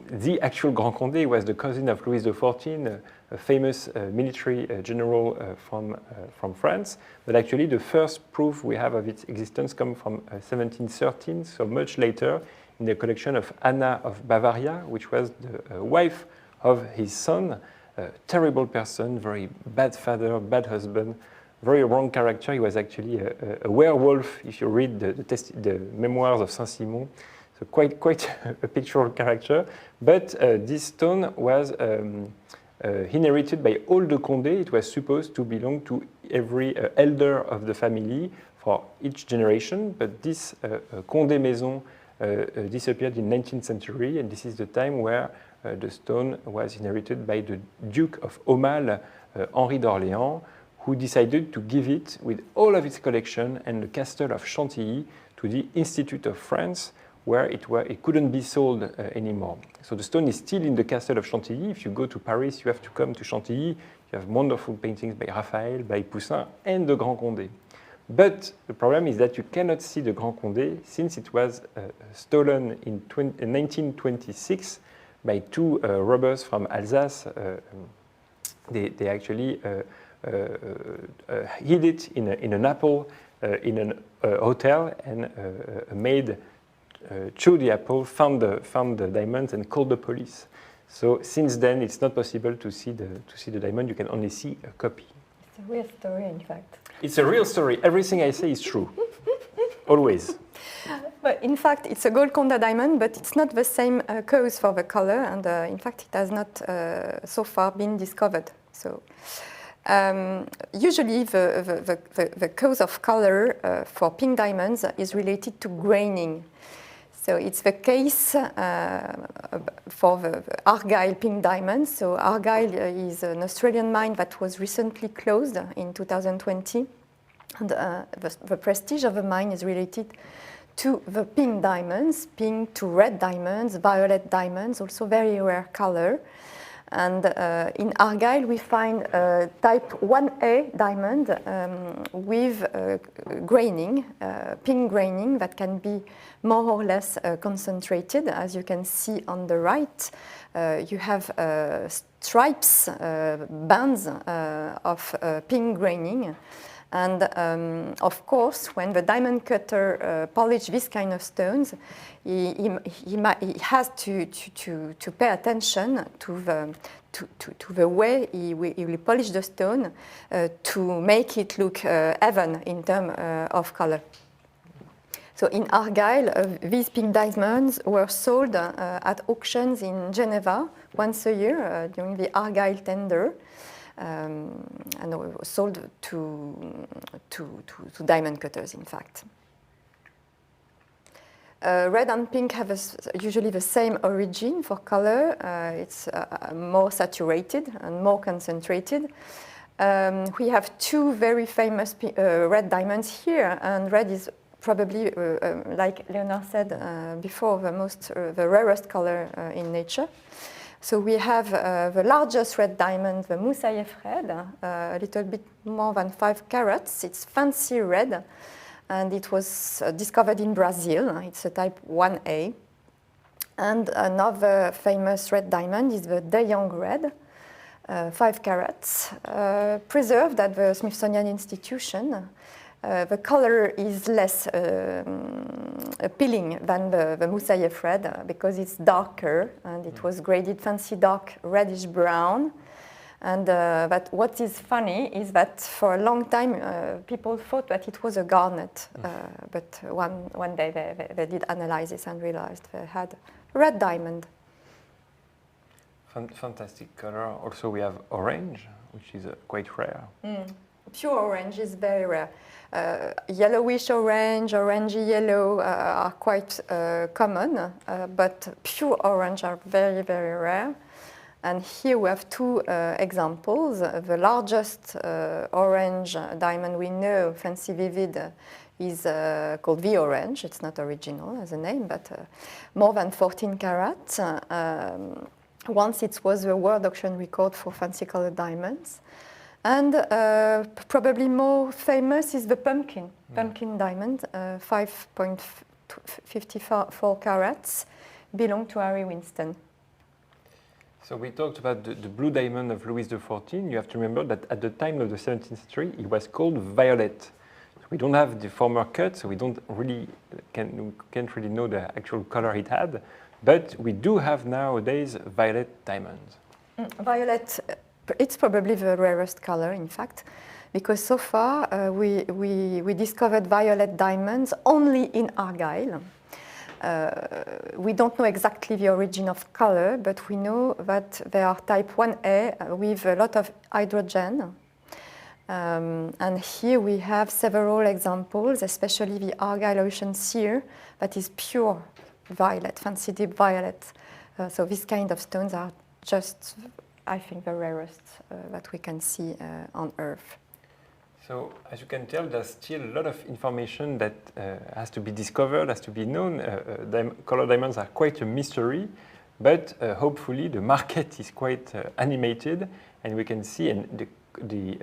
the actual Gran Conde. He was the cousin of Louis XIV, a famous military general from France. But actually, the first proof we have of its existence comes from 1713, so much later, in the collection of Anna of Bavaria, which was the wife of his son. A terrible person, very bad father, bad husband, very wrong character. He was actually a werewolf, if you read the memoirs of Saint-Simon. So quite a pictorial character. But this stone was inherited by all the Conde. It was supposed to belong to every elder of the family for each generation. But this Conde Maison disappeared in the 19th century, and this is the time where the stone was inherited by the Duke of Aumale, Henri d'Orléans, who decided to give it with all of its collection and the castle of Chantilly to the Institute of France, where it couldn't be sold anymore. So the stone is still in the castle of Chantilly. If you go to Paris, you have to come to Chantilly. You have wonderful paintings by Raphael, by Poussin, and the Gran Conde. But the problem is that you cannot see the Gran Conde since it was stolen in 1926 by two robbers from Alsace. They actually hid it in an apple in a hotel, and a maid chewed the apple, found the diamonds, and called the police. So since then, it's not possible to see the diamond. You can only see a copy. It's a real story, in fact. It's a real story. Everything I say is true. Always. But in fact, it's a Golconda diamond, but it's not the same cause for the color, and in fact, it has not so far been discovered. So usually, the cause of color for pink diamonds is related to graining. So it's the case for the Argyle pink diamonds. So Argyle is an Australian mine that was recently closed in 2020. And the prestige of the mine is related to the pink diamonds, pink to red diamonds, violet diamonds, also very rare color. And in Argyle, we find type 1A diamond with graining, pink graining that can be more or less concentrated. As you can see on the right, you have stripes, bands of pink graining. And of course, when the diamond cutter polishes this kind of stones, he has to pay attention to the way he will polish the stone to make it look even in terms of color. So in Argyle, these pink diamonds were sold at auctions in Geneva once a year during the Argyle tender, and sold to diamond cutters, in fact. Red and pink have usually the same origin for color. It's more saturated and more concentrated. We have two very famous red diamonds here, and red is probably, like Léonard said before, the rarest color in nature. So we have the largest red diamond, the Moussaïef red, a little bit more than 5 carats. It's fancy red, and it was discovered in Brazil. It's a type 1A. And another famous red diamond is the De Jong red, 5 carats, preserved at the Smithsonian Institution. The color is less appealing than the Moussaïef red because it's darker, and it was graded fancy dark reddish brown. And but what is funny is that for a long time people thought that it was a garnet, but one day they did analyze this and realized they had red diamond. Fantastic color. Also we have orange, which is quite rare. Pure orange is very rare. Yellowish orange, orangey yellow are quite common, but pure orange are very, very rare. And here we have two examples. The largest orange diamond we know, fancy vivid, is called the orange. It's not original as a name, but more than 14 carats. Once it was the world auction record for fancy colored diamonds. And probably more famous is the pumpkin diamond, 5.54 carats, belong to Harry Winston. So we talked about the blue diamond of Louis XIV. You have to remember that at the time of the 17th century, it was called violet. So we don't have the former cut, so we can't really know the actual color it had. But we do have nowadays violet diamonds. Violet. It's probably the rarest color, in fact, because so far we discovered violet diamonds only in Argyle. We don't know exactly the origin of color, but we know that they are type 1A with a lot of hydrogen. And here we have several examples, especially the Argyle Ocean Sear, that is pure violet, fancy deep violet. So these kind of stones are just, I think, the rarest that we can see on Earth. So, as you can tell, there's still a lot of information that has to be discovered, has to be known. Color diamonds are quite a mystery, but hopefully the market is quite animated, and we can see, and the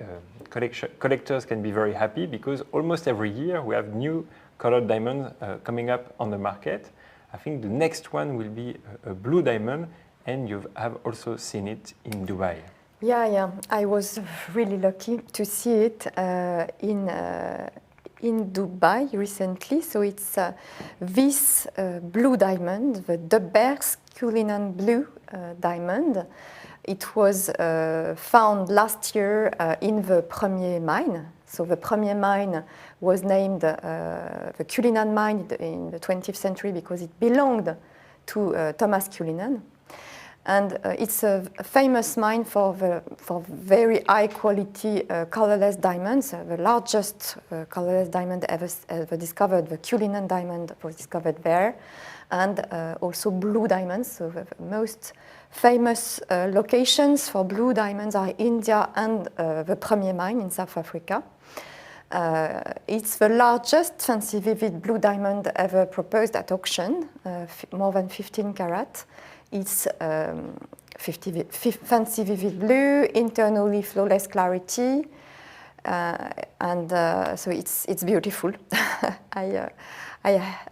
collectors can be very happy because almost every year we have new colored diamonds coming up on the market. I think the next one will be a blue diamond, and you have also seen it in Dubai. Yeah, I was really lucky to see it in Dubai recently. So it's this blue diamond, the De Bergs Cullinan blue diamond. It was found last year in the Premier mine. So the Premier mine was named the Cullinan mine in the 20th century because it belonged to Thomas Cullinan. And it's a famous mine for very high quality colorless diamonds. The largest colorless diamond ever discovered, the Cullinan diamond, was discovered there. And also blue diamonds. So the most famous locations for blue diamonds are India and the Premier mine in South Africa. It's the largest fancy vivid blue diamond ever proposed at auction, more than 15 carat. It's fancy vivid blue, internally flawless clarity, and so it's beautiful. I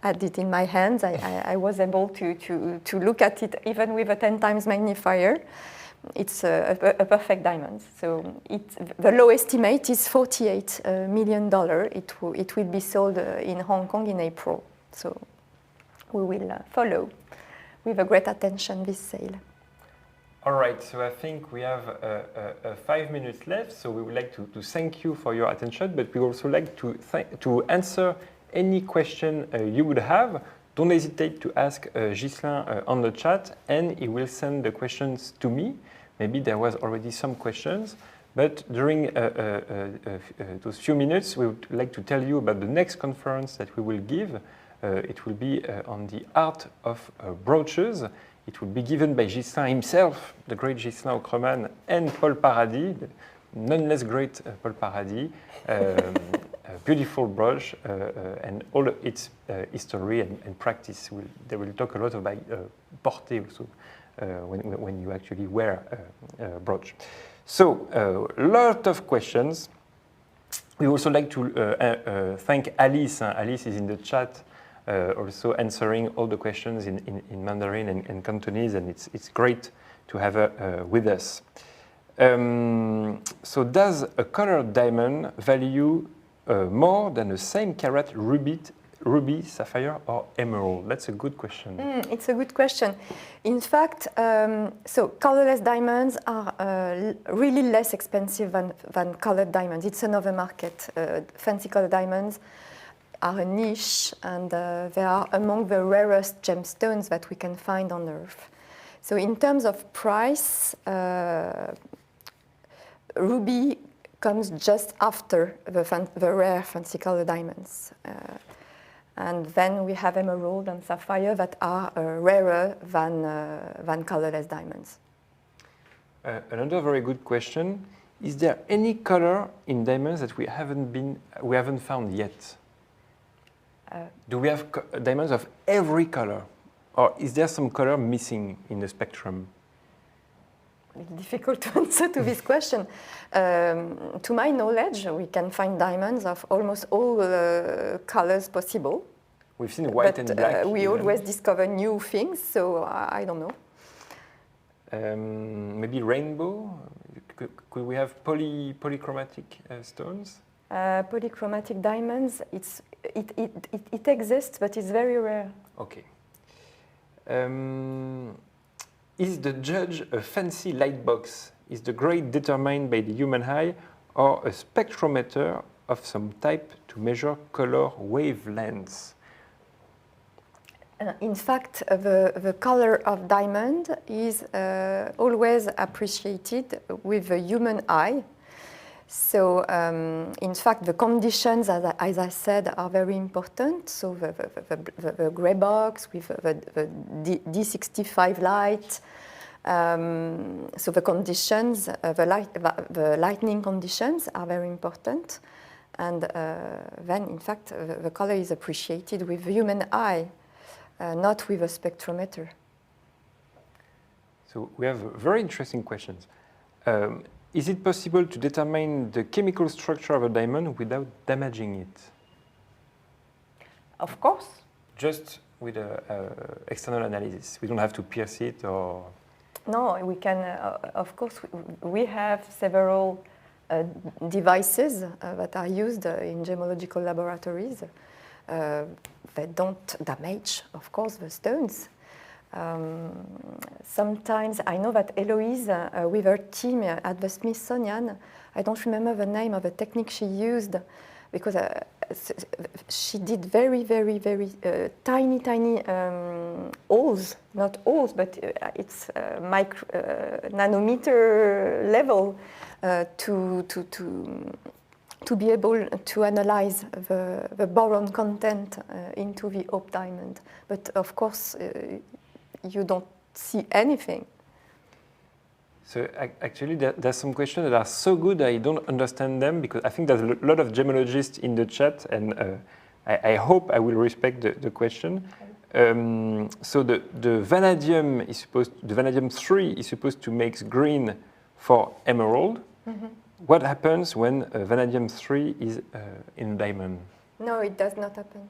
had it in my hands. I was able to look at it even with a 10 times magnifier. it's a perfect diamond. So the low estimate is $48 million. It will be sold in Hong Kong in April. So we will follow with a great attention this sale. All right, so I think we have 5 minutes left, so we would like to thank you for your attention, but we also like to answer any question you would have. Don't hesitate to ask Ghislain on the chat, and he will send the questions to me. Maybe there was already some questions, but during those few minutes, we would like to tell you about the next conference that we will give. It will be on the art of brooches. It will be given by Ghislain himself, the great Ghislain Aucreman, and Paul Paradis, the none less great Paul Paradis. A beautiful brooch and all its history and practice. They will talk a lot about portée also when you actually wear a brooch. So, a lot of questions. We also like to thank Alice. Alice is in the chat. Also answering all the questions in Mandarin and Cantonese, and it's great to have her with us. So does a colored diamond value more than the same carat ruby, sapphire, or emerald? That's a good question. It's a good question. In fact, so colorless diamonds are really less expensive than colored diamonds. It's another market. Fancy colored diamonds are a niche, and they are among the rarest gemstones that we can find on Earth. So in terms of price, ruby comes just after the rare fancy colored diamonds. And then we have emerald and sapphire that are rarer than colorless diamonds. Another very good question: is there any color in diamonds that we haven't found yet? Do we have diamonds of every color, or is there some color missing in the spectrum? It's difficult to answer to this question. To my knowledge, we can find diamonds of almost all colors possible. We've seen white and black. We always discover new things, so I don't know. Maybe rainbow? Could we have polychromatic stones? Polychromatic diamonds, it exists, but it's very rare. Okay. Is the judge a fancy light box? Is the grade determined by the human eye or a spectrometer of some type to measure color wavelengths? In fact, the color of diamond is always appreciated with the human eye. So, in fact, the conditions, as I said, are very important. So, the grey box with the D65 light. So, the conditions, the lightning conditions are very important. And then, in fact, the color is appreciated with the human eye, not with a spectrometer. So, we have very interesting questions. Is it possible to determine the chemical structure of a diamond without damaging it? Of course. Just with an external analysis? We don't have to pierce it or... No, we can, of course, we have several devices that are used in gemological laboratories. They don't damage, of course, the stones. Sometimes I know that Eloise, with her team at the Smithsonian, I don't remember the name of the technique she used, because she did very tiny holes, not holes, but it's nanometer level to be able to analyze the boron content into the Hope diamond. But of course, you don't see anything. So actually, there's some questions that are so good I don't understand them, because I think there's a lot of gemologists in the chat, and I hope I will respect the question. So the vanadium is the vanadium 3 is supposed to make green for emerald. Mm-hmm. What happens when vanadium 3 is in diamond? No, it does not happen.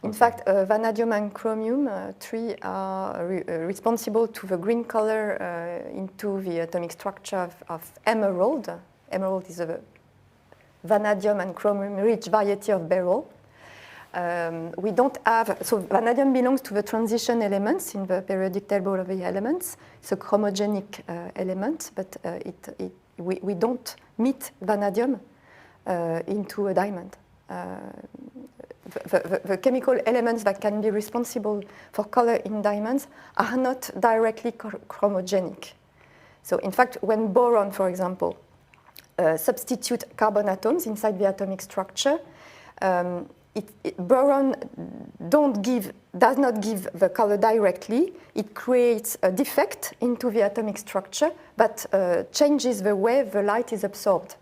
In fact, vanadium and chromium, three are responsible to the green color into the atomic structure of emerald. Emerald is a vanadium and chromium-rich variety of beryl. We don't have, so vanadium belongs to the transition elements in the periodic table of the elements. It's a chromogenic element, but we don't meet vanadium into a diamond. The chemical elements that can be responsible for color in diamonds are not directly chromogenic. So in fact, when boron, for example, substitute carbon atoms inside the atomic structure, boron does not give the color directly. It creates a defect into the atomic structure, but changes the way the light is absorbed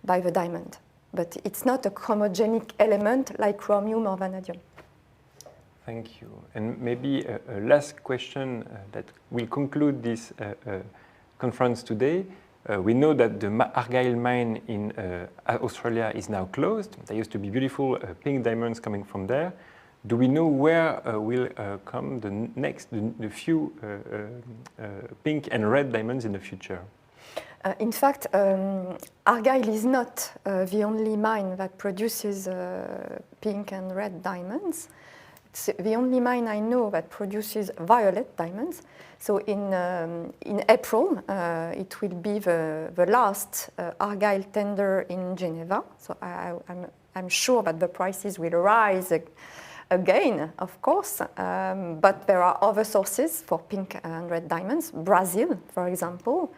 by the diamond. But it's not a chromogenic element like chromium or vanadium. Thank you. And maybe a last question that will conclude this conference today. We know that the Argyle mine in Australia is now closed. There used to be beautiful pink diamonds coming from there. Do we know where will come the few pink and red diamonds in the future? In fact, Argyle is not the only mine that produces pink and red diamonds. It's the only mine I know that produces violet diamonds. So in April, it will be the last Argyle tender in Geneva. So I'm sure that the prices will rise again, of course. But there are other sources for pink and red diamonds. Brazil, for example.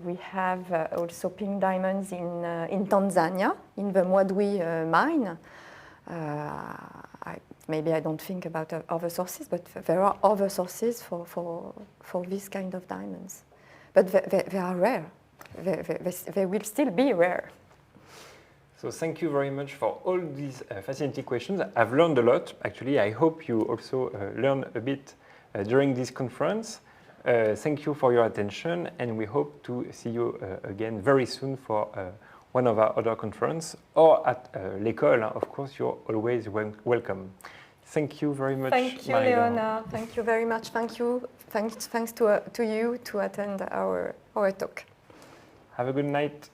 We have also pink diamonds in Tanzania, in the Mwadui mine. Maybe I don't think about other sources, but there are other sources for this kind of diamonds. But they are rare. They will still be rare. So thank you very much for all these fascinating questions. I've learned a lot. Actually, I hope you also learned a bit during this conference. Thank you for your attention, and we hope to see you again very soon for one of our other conferences, or at l'école, of course, you're always welcome. Thank you very much. Thank you, Marie-Laure. Léonard. Thank you very much. Thank you. Thanks to you to attend our talk. Have a good night.